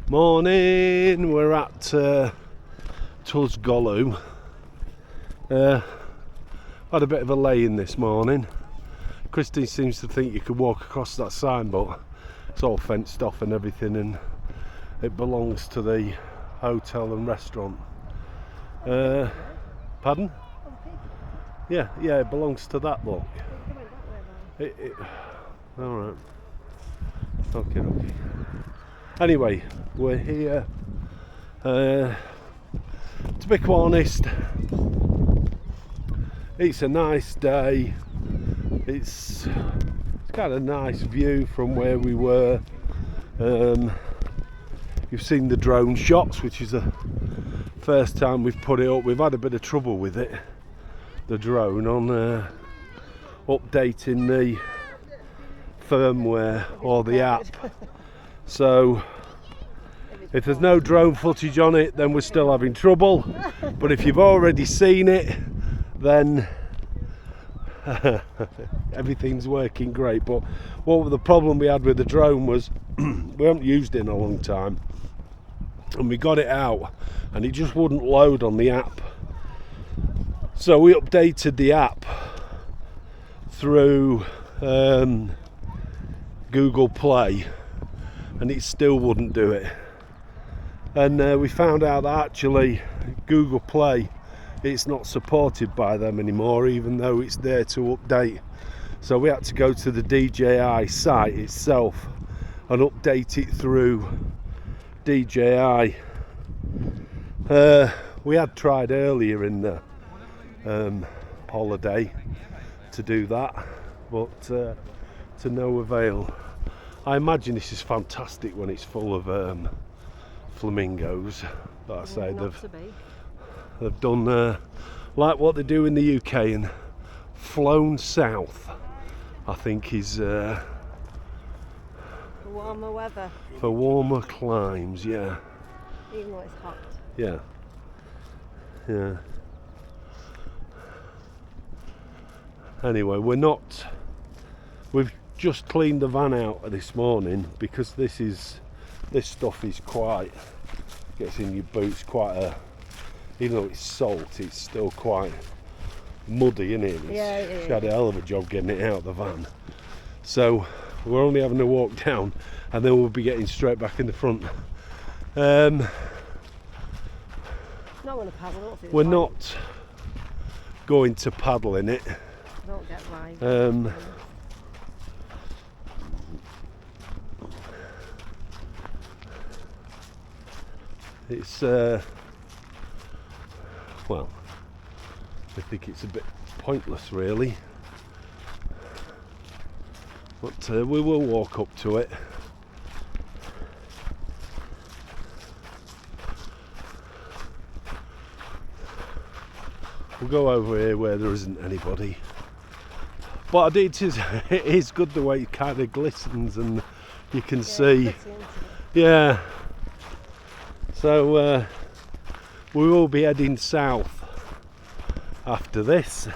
Morning, we're at Tusgolu. Had a bit of a lay-in this morning. Christine seems to think you could walk across that sign, but it's all fenced off and everything, and it belongs to the hotel and restaurant. Pardon? Yeah, it belongs to that, look. Alright. Okay. Anyway, we're here. To be quite honest, it's a nice day. It's got a nice view from where we were. You've seen the drone shots, which is the first time we've put it up. We've had a bit of trouble with it, the drone, on updating the firmware or the app. So if there's no drone footage on it, then we're still having trouble. But if you've already seen it, then everything's working great. But what the problem we had with the drone was we haven't used it in a long time, and we got it out and it just wouldn't load on the app. So we updated the app through Google Play, and it still wouldn't do it. And we found out that actually Google Play, it's not supported by them anymore, even though it's there to update. So we had to go to the DJI site itself and update it through DJI. We had tried earlier in the holiday to do that, but to no avail. I imagine this is fantastic when it's full of flamingos. Like I say, they've done like what they do in the UK and flown south, I think, is for warmer weather. For warmer climes, yeah. Even though it's hot. Yeah. Anyway, we've just cleaned the van out this morning because this stuff is quite, gets in your boots, even though it's salt, it's still quite muddy, isn't it? She had a hell of a job getting it out of the van. So we're only having to walk down, and then we'll be getting straight back in the front. We're not going to paddle in it. Don't get right. It's well, I think it's a bit pointless really, but we will walk up to it. We'll go over here where there isn't anybody, but it is good the way it kind of glistens and you can see. Yeah. So we will be heading south after this.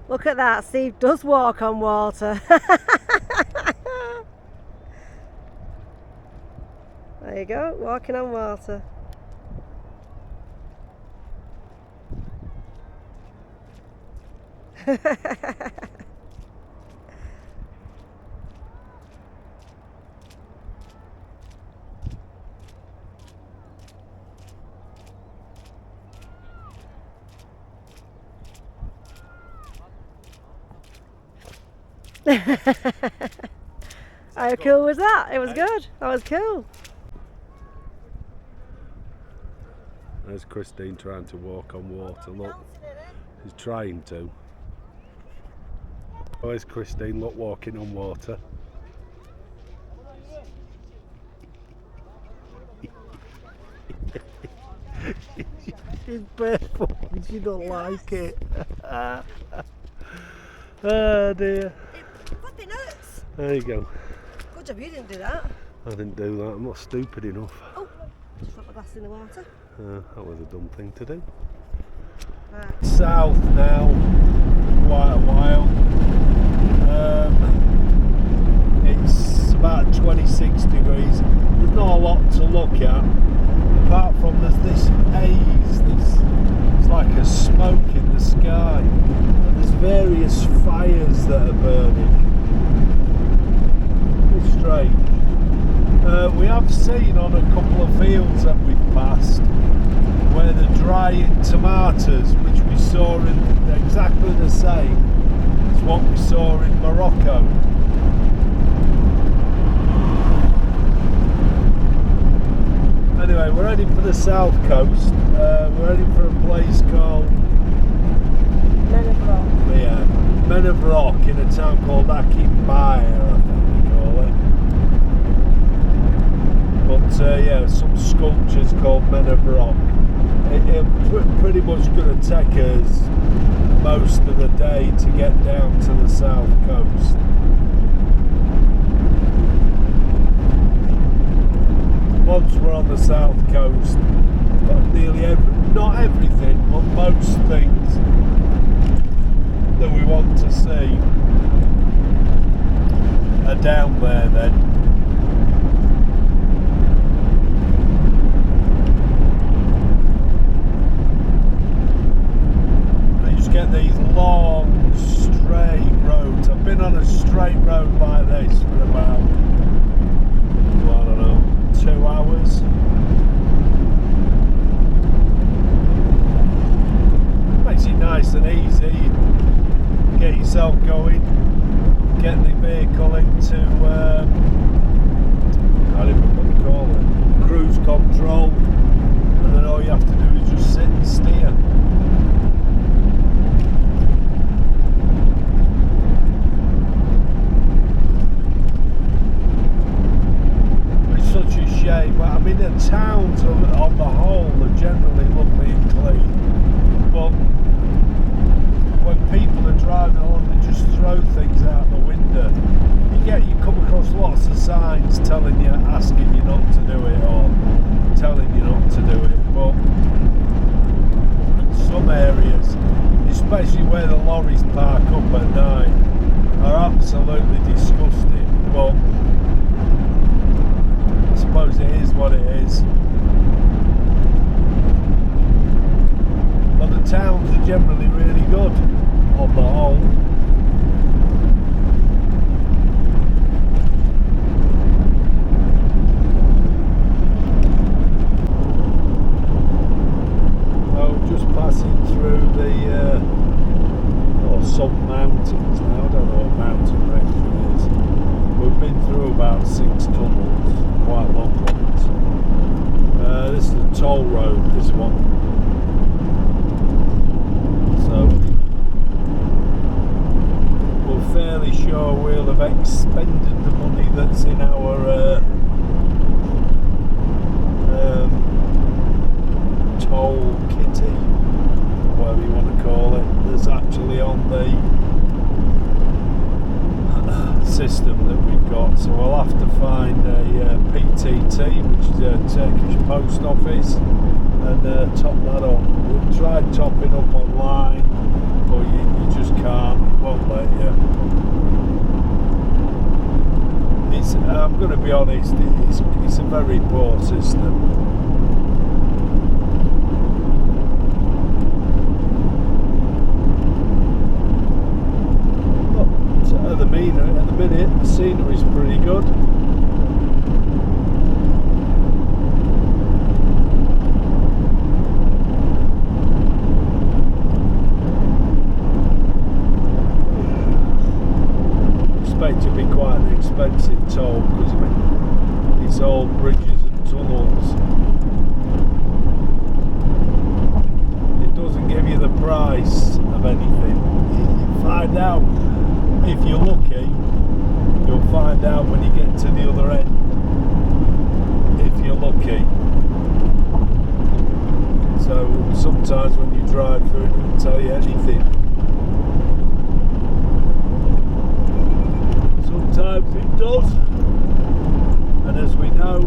Look at that, Steve does walk on water. There you go, walking on water. How cool was that? It was good. That was cool. There's Christine trying to walk on water. Look, she's trying to. Oh, there's Christine, look, walking on water. She's barefoot and she don't like it. Oh dear. Flipping nuts. There you go. Good job you didn't do that. I didn't do that, I'm not stupid enough. Oh, just dropped the glass in the water. That was a dumb thing to do. Right. South now, for quite a while. mysterious fires that are burning. It's strange. We have seen on a couple of fields that we've passed where they're drying tomatoes, which we saw in exactly the same as what we saw in Morocco. Anyway, we're heading for the south coast. We're heading for a place called Men of Rock in a town called Akimbair, I think they call it. But yeah, some sculptures called Men of Rock. It's pretty much going to take us most of the day to get down to the south coast. Once we're on the south coast, nearly not everything, but most things that we want to see are down there then. They just get these long straight roads. I've been on a straight road like this for about, well, I don't know, 2 hours. Makes it nice and easy. Get yourself going, get the vehicle into I can't even remember what they call it, cruise control, and then all you have to do is just sit and steer. It's such a shame. I mean, the towns on the whole are generally lovely and clean, but when people are driving along, they just throw things out the window. You come across lots of signs telling you, asking you not to do it, or telling you not to do it. But in some areas, especially where the lorries park up at night, are absolutely disgusting. But I suppose it is what it is. But the towns are generally really good on the whole. Oh, just passing through the some mountains now. I don't know what mountain range it is. We've been through about 6 tunnels, quite long ones. This is the toll road, this one. So we're fairly sure we'll have expended the money that's in our toll kitty, whatever you want to call it, that's actually on the system that we've got. So we'll have to find a PTT, which is a Turkish post office, and top that up. We've tried topping up online, but you just can't, it won't let you. I'm going to be honest, it's a very poor system. But at the minute, the scenery's pretty good. To be quite an expensive toll because I mean, it's all bridges and tunnels. It doesn't give you the price of anything. You find out, if you're lucky, you'll find out when you get to the other end, if you're lucky. So sometimes when you drive through it doesn't tell you anything. Sometimes it does, and as we know,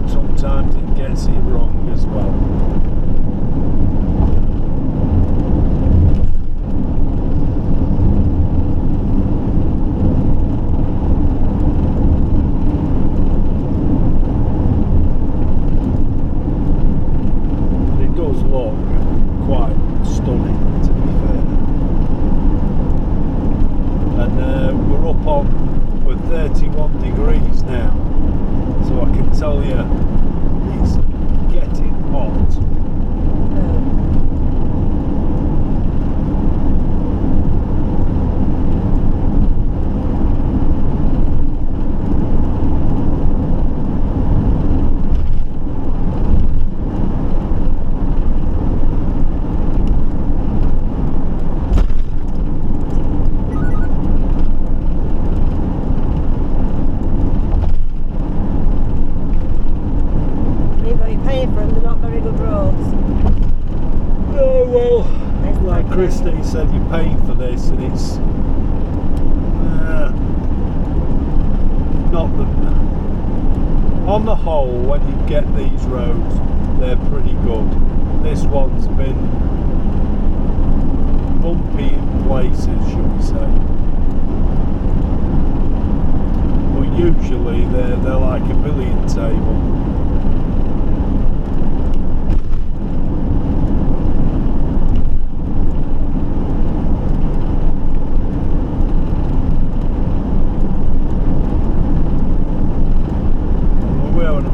sometimes it gets it wrong as well. But it does look quite stunning, to be fair. yesterday he said you're paying for this, and it's not the. On the whole, when you get these roads, they're pretty good. This one's been bumpy in places, should we say? But usually they're like a billiard table.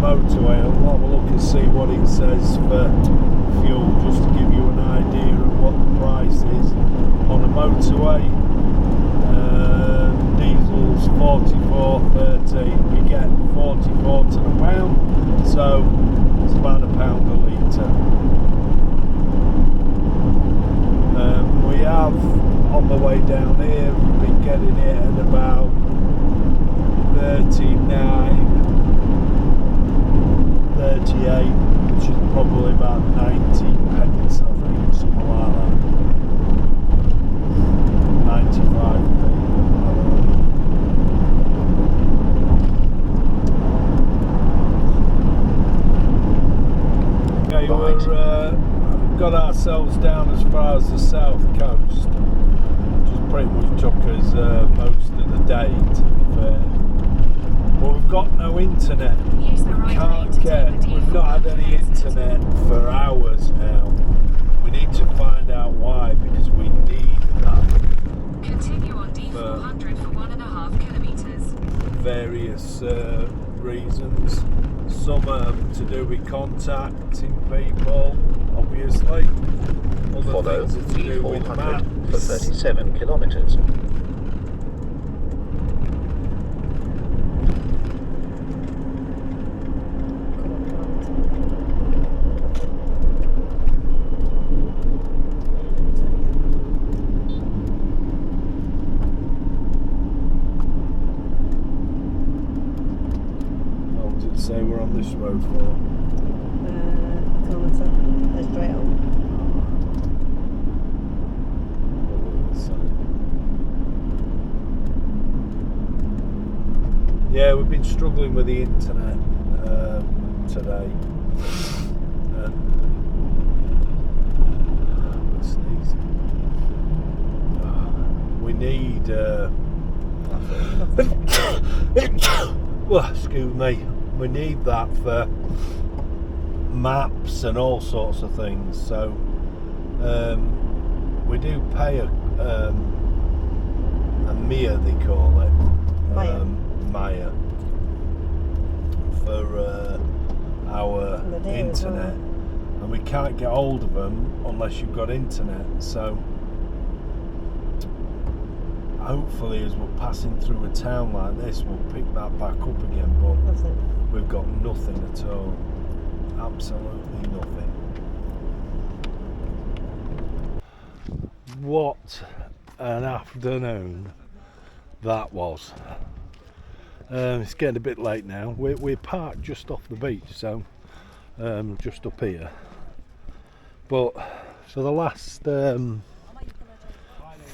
Motorway, I'll have a look and see what it says for fuel, just to give you an idea of what the price is on a motorway. Diesel's 44.30, we get 44 to the pound, so it's about £1 a litre. We have, on the way down here, been getting it at about 39, 38, which is probably about 90 pence, I think, something like that. 95p. Okay, we've got ourselves down as far as the south coast, which has pretty much took us most of the day, to be fair. But we've got no internet. We've not had any internet for hours now. We need to find out why, because we need that. Continue on D400 for 1.5 kilometres. Various reasons. Some are to do with contacting people, obviously. Other Follow things are to do with D400 maps. for 37 kilometres. Say we're on this road for kilometre. They're straight on. Yeah, we've been struggling with the internet today. We need well, excuse me. We need that for maps and all sorts of things. So we do pay a MIA, they call it, Maya, for our internet, and we can't get hold of them unless you've got internet. So hopefully, as we're passing through a town like this, we'll pick that back up again. But we've got nothing at all. Absolutely nothing. What an afternoon that was. It's getting a bit late now. We're parked just off the beach, so just up here. But for the last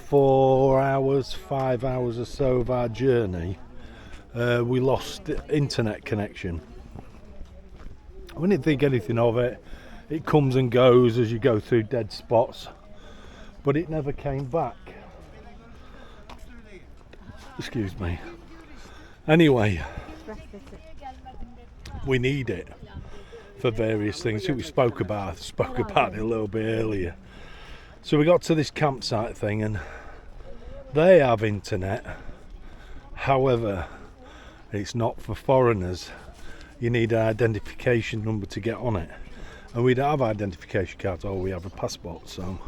4 hours, 5 hours or so of our journey, we lost internet connection. We didn't think anything of it. It comes and goes as you go through dead spots, but it never came back. Excuse me. Anyway, we need it for various things. We spoke about it a little bit earlier. So we got to this campsite thing, and they have internet. However, it's not for foreigners. You need an identification number to get on it, and we don't have identification cards, or we have a passport, so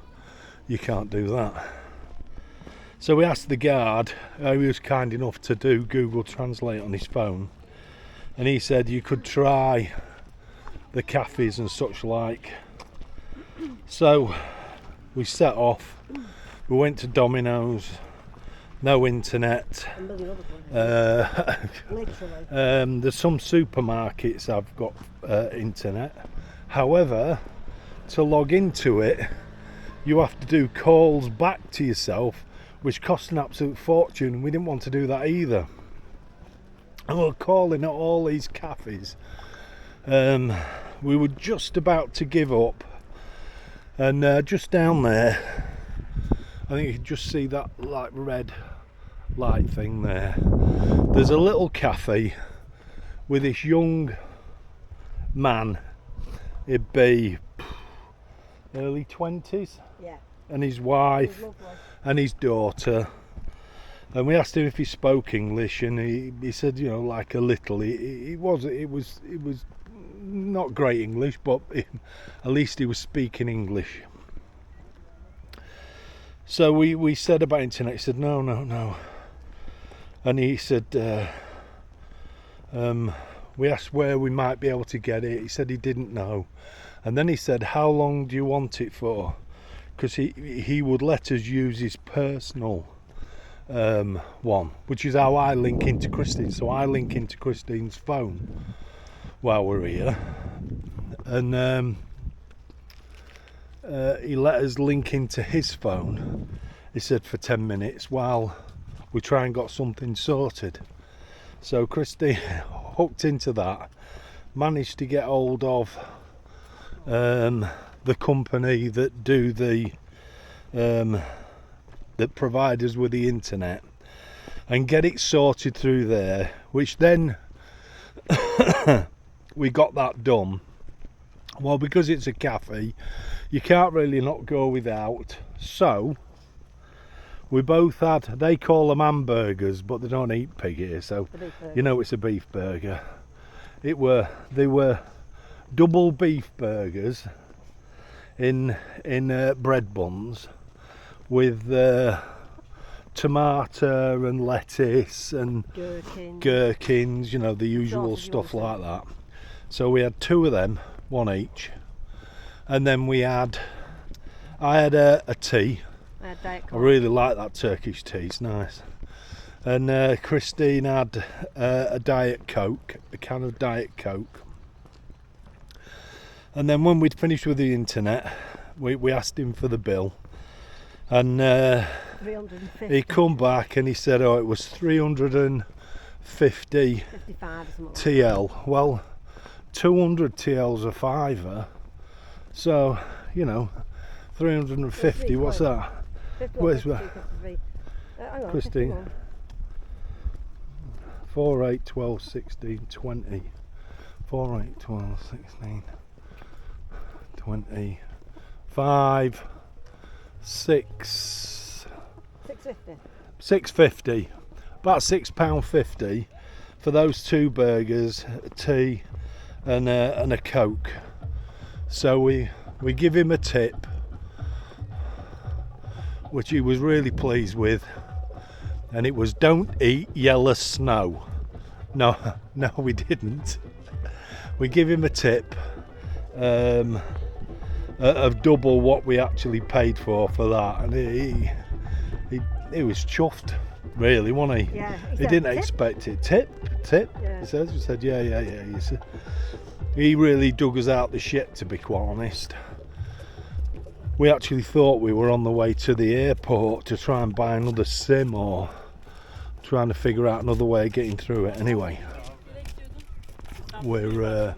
you can't do that. So we asked the guard, he was kind enough to do Google Translate on his phone, and he said you could try the cafes and such like. So we set off, we went to Domino's, no internet. There's some supermarkets have got internet. However, to log into it, you have to do calls back to yourself, which cost an absolute fortune, and we didn't want to do that either. And we were calling at all these cafes. We were just about to give up, and just down there, I think you can just see that like red light thing there. There's a little cafe with this young man. He'd be early 20s, Yeah. and his wife and his daughter. And we asked him if he spoke English, and he said, you know, like a little. It was not great English, but at least he was speaking English. So we said about internet. He said no, and he said we asked where we might be able to get it. He said he didn't know, and then he said, how long do you want it for? Because he would let us use his personal one, which is how I link into Christine. So I link into Christine's phone while we're here, and he let us link into his phone. He said for 10 minutes while we try and got something sorted. So Christine hooked into that, managed to get hold of the company that do the that provide us with the internet, and get it sorted through there, which then we got that done. Well, because it's a cafe, you can't really not go without, so we both had, they call them hamburgers, but they don't eat pig here, so you know it's a beef burger. They were double beef burgers in bread buns with tomato and lettuce and gherkins, you know, the usual stuff like that. So we had 2 of them, 1 each, and then I had a tea. I had Diet I Coke. really like that Turkish tea, it's nice. And Christine had a Diet Coke, a can of Diet Coke. And then when we'd finished with the internet, we asked him for the bill, and 350. he come back and he said, oh, it was 350 55 or something. TL. Well, 200 TL's a fiver, so you know, 350. What's that? 51, Where's 52, that? 53. Hang on, Christine. 51. 4, 8, 12, 16, 20. 4, 8, 12, 16, 20. 5, 6. 650. 6.50. About £6.50 for those 2 burgers, a tea, and a Coke. So we give him a tip, which he was really pleased with, and it was, don't eat yellow snow. No, we didn't. We give him a tip of double what we actually paid for that, and he was chuffed, really, wasn't he? Yeah. He said, didn't "Tip?" expect it. Tip. Yeah. He said, yeah. He really dug us out the shit, to be quite honest. We actually thought we were on the way to the airport to try and buy another SIM, or trying to figure out another way of getting through it. Anyway, we're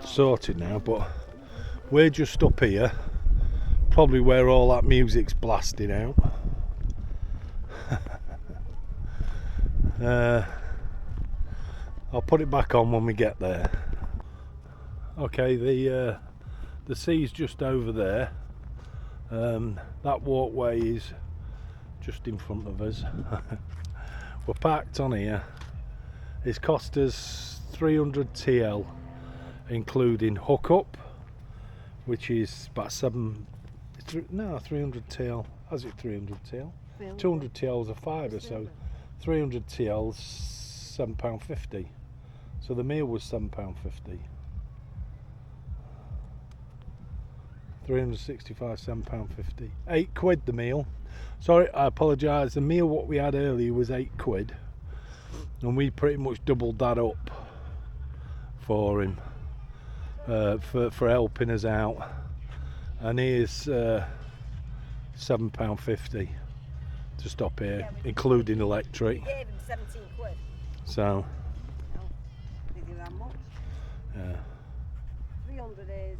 sorted now, but we're just up here, probably where all that music's blasting out. I'll put it back on when we get there. Okay, the sea's just over there. That walkway is just in front of us. We're parked on here. It's cost us 300 TL, including hookup, which is about 300 TL. Has it 300 TL? 200 TL is a fiver, so 300 TL is £7.50. So the meal was £7.50. 365, £7.50. £8 the meal. Sorry, I apologise. The meal what we had earlier was £8, and we pretty much doubled that up for him, for helping us out. And here's £7.50 to stop here, including electric. Gave him 17 quid. So, Did you that much? yeah. 300 is